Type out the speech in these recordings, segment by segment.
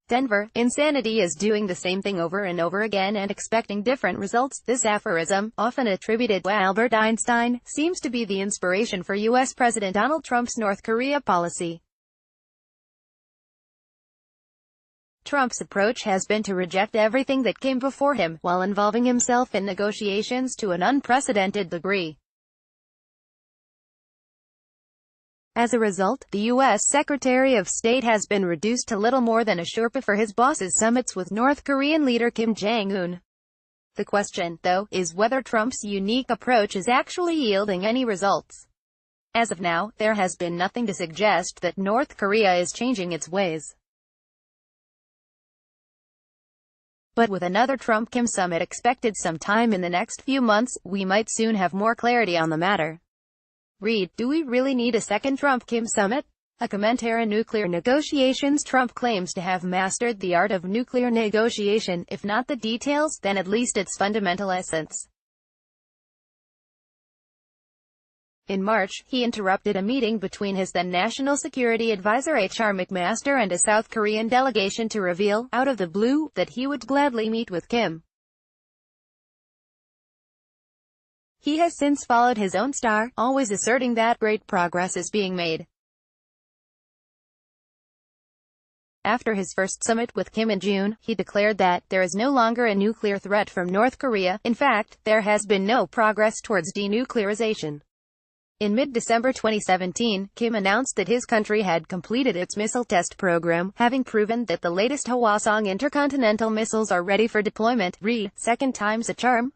Denver, insanity is doing the same thing over and over again and expecting different results. This aphorism, often attributed to Albert Einstein, seems to be the inspiration for U.S. President Donald Trump's North Korea policy. Trump's approach has been to reject everything that came before him, while involving himself in negotiations to an unprecedented degree. As a result, the U.S. Secretary of State has been reduced to little more than a sherpa for his boss's summits with North Korean leader Kim Jong-un. The question, though, is whether Trump's unique approach is actually yielding any results. As of now, there has been nothing to suggest that North Korea is changing its ways. But with another Trump-Kim summit expected sometime in the next few months, we might soon have more clarity on the matter. Read, do we really need a second Trump-Kim summit? A commentary on nuclear negotiations. Trump claims to have mastered the art of nuclear negotiation, if not the details, then at least its fundamental essence. In March, he interrupted a meeting between his then National Security Advisor H.R. McMaster and a South Korean delegation to reveal, out of the blue, that he would gladly meet with Kim. He has since followed his own star, always asserting that great progress is being made. After his first summit with Kim in June, he declared that there is no longer a nuclear threat from North Korea. In fact, there has been no progress towards denuclearization. In mid-December 2017, Kim announced that his country had completed its missile test program, having proven that the latest Hwasong intercontinental missiles are ready for deployment. Read, second time's a charm?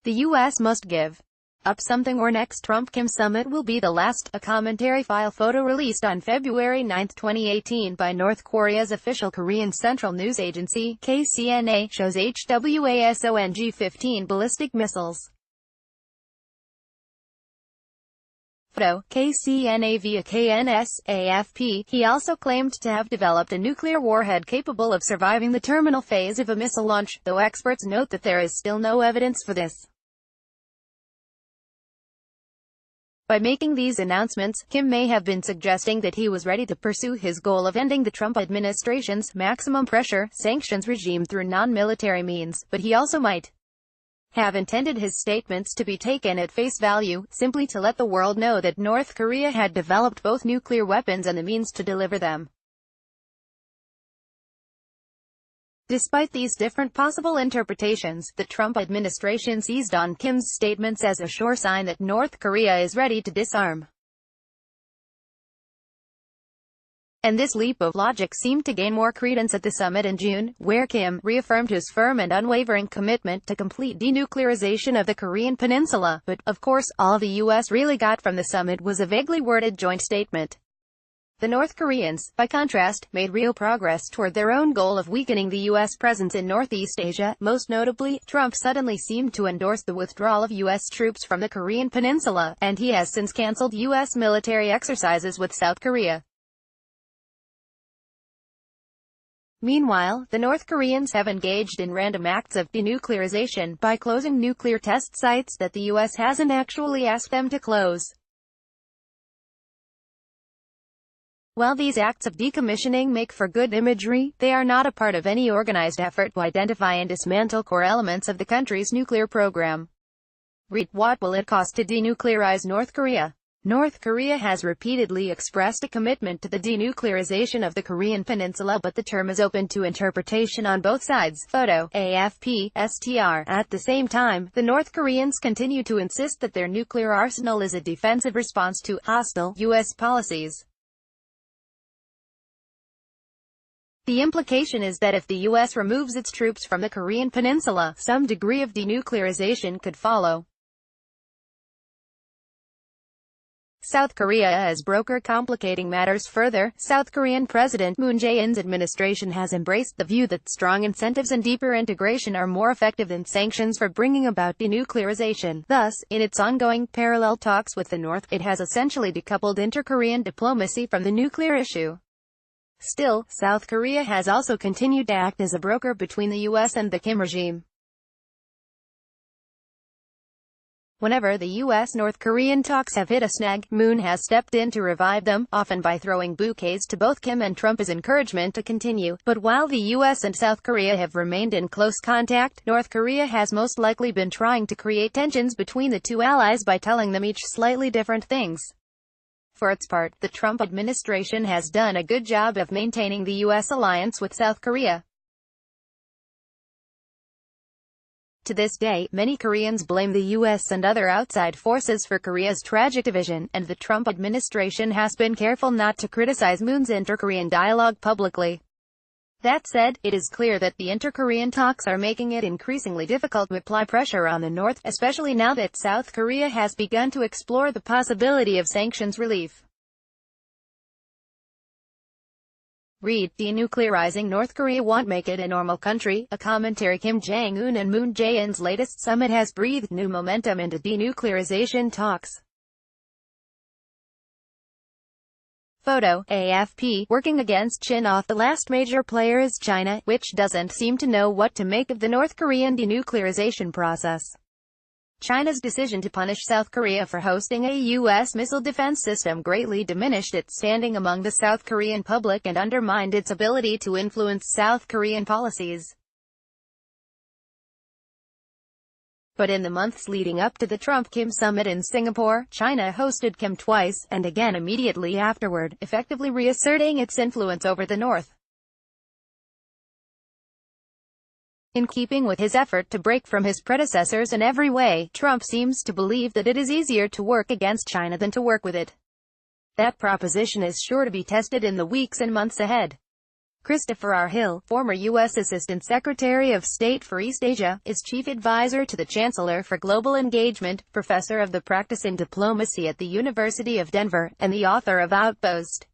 The U.S. must give up something or next Trump-Kim summit will be the last. A commentary file photo released on February 9, 2018 by North Korea's official Korean Central News Agency, KCNA, shows HWASONG-15 ballistic missiles. Photo, KCNA via KNS-AFP. He also claimed to have developed a nuclear warhead capable of surviving the terminal phase of a missile launch, though experts note that there is still no evidence for this. By making these announcements, Kim may have been suggesting that he was ready to pursue his goal of ending the Trump administration's maximum pressure sanctions regime through non-military means, but he also might have intended his statements to be taken at face value, simply to let the world know that North Korea had developed both nuclear weapons and the means to deliver them. Despite these different possible interpretations, the Trump administration seized on Kim's statements as a sure sign that North Korea is ready to disarm. And this leap of logic seemed to gain more credence at the summit in June, where Kim reaffirmed his firm and unwavering commitment to complete denuclearization of the Korean peninsula. But, of course, all the U.S. really got from the summit was a vaguely worded joint statement. The North Koreans, by contrast, made real progress toward their own goal of weakening the U.S. presence in Northeast Asia. Most notably, Trump suddenly seemed to endorse the withdrawal of U.S. troops from the Korean peninsula, and he has since canceled U.S. military exercises with South Korea. Meanwhile, the North Koreans have engaged in random acts of denuclearization by closing nuclear test sites that the U.S. hasn't actually asked them to close. While these acts of decommissioning make for good imagery, they are not a part of any organized effort to identify and dismantle core elements of the country's nuclear program. Read, what will it cost to denuclearize North Korea? North Korea has repeatedly expressed a commitment to the denuclearization of the Korean peninsula, but the term is open to interpretation on both sides. Photo, AFP, STR. At the same time, the North Koreans continue to insist that their nuclear arsenal is a defensive response to hostile U.S. policies. The implication is that if the U.S. removes its troops from the Korean peninsula, some degree of denuclearization could follow. South Korea as broker. Complicating matters further, South Korean President Moon Jae-in's administration has embraced the view that strong incentives and deeper integration are more effective than sanctions for bringing about denuclearization. Thus, in its ongoing parallel talks with the North, it has essentially decoupled inter-Korean diplomacy from the nuclear issue. Still, South Korea has also continued to act as a broker between the U.S. and the Kim regime. Whenever the US-North Korean talks have hit a snag, Moon has stepped in to revive them, often by throwing bouquets to both Kim and Trump as encouragement to continue. But while the US and South Korea have remained in close contact, North Korea has most likely been trying to create tensions between the two allies by telling them each slightly different things. For its part, the Trump administration has done a good job of maintaining the US alliance with South Korea. To this day, many Koreans blame the US and other outside forces for Korea's tragic division, and the Trump administration has been careful not to criticize Moon's inter-Korean dialogue publicly. That said, it is clear that the inter-Korean talks are making it increasingly difficult to apply pressure on the North, especially now that South Korea has begun to explore the possibility of sanctions relief. Read, denuclearizing North Korea won't make it a normal country, a commentary. Kim Jong-un and Moon Jae-in's latest summit has breathed new momentum into denuclearization talks. Photo, AFP, working against China. The last major player is China, which doesn't seem to know what to make of the North Korean denuclearization process. China's decision to punish South Korea for hosting a U.S. missile defense system greatly diminished its standing among the South Korean public and undermined its ability to influence South Korean policies. But in the months leading up to the Trump-Kim summit in Singapore, China hosted Kim twice, and again immediately afterward, effectively reasserting its influence over the North. In keeping with his effort to break from his predecessors in every way, Trump seems to believe that it is easier to work against China than to work with it. That proposition is sure to be tested in the weeks and months ahead. Christopher R. Hill, former U.S. Assistant Secretary of State for East Asia, is Chief Advisor to the Chancellor for Global Engagement, Professor of the Practice in Diplomacy at the University of Denver, and the author of Outpost.